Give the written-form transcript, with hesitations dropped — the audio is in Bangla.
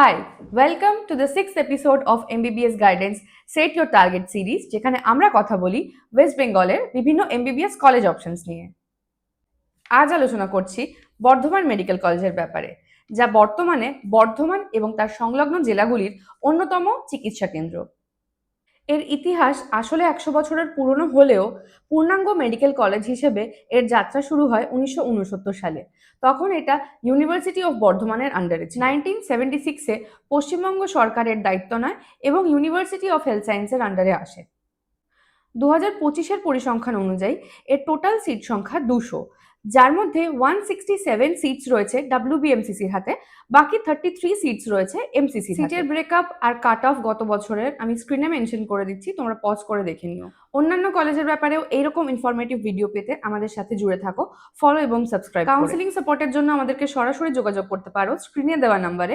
Hi, welcome to the 6th episode of MBBS Guidance Set Your Target series, যেখানে আমরা কথা বলি ওয়েস্ট বেঙ্গলের বিভিন্ন MBBS কলেজ অপশনস নিয়ে। আজ আলোচনা করছি বর্ধমান মেডিকেল কলেজের ব্যাপারে, যা বর্তমানে বর্ধমান এবং তার সংলগ্ন জেলাগুলির অন্যতম চিকিৎসা কেন্দ্র। এর ইতিহাস আসলে 100 বছরের পুরনো হলেও পূর্ণাঙ্গ মেডিকেল কলেজ হিসেবে এর যাত্রা শুরু হয় 1969 সালে। তখন এটা ইউনিভার্সিটি অফ বর্ধমানের আন্ডারে ছিল। 1976-এ পশ্চিমবঙ্গ সরকারের দায়িত্ব নেয় এবং ইউনিভার্সিটি অফ হেলথ সায়েন্সের আন্ডারে আসে। 2025-এর পরিসংখ্যান অনুযায়ী এর টোটাল সিট সংখ্যা 200, যার মধ্যে 167 সিটস রয়েছে WBMCCর হাতে, বাকি 33 সিটস রয়েছে MCCর হাতে। সিটের ব্রেকআপ আর কাট অফ গত বছরের আমি স্ক্রিনে মেনশন করে দিচ্ছি, তোমরা পজ করে দেখে নিও। অন্যান্য কলেজের ব্যাপারেও এইরকম ইনফরমেটিভ ভিডিও পেতে আমাদের সাথে জুড়ে থাকো, ফলো এবং সাবস্ক্রাইব। কাউন্সেলিং সাপোর্টের জন্য আমাদেরকে সরাসরি যোগাযোগ করতে পারো স্ক্রিনে দেওয়া নাম্বারে।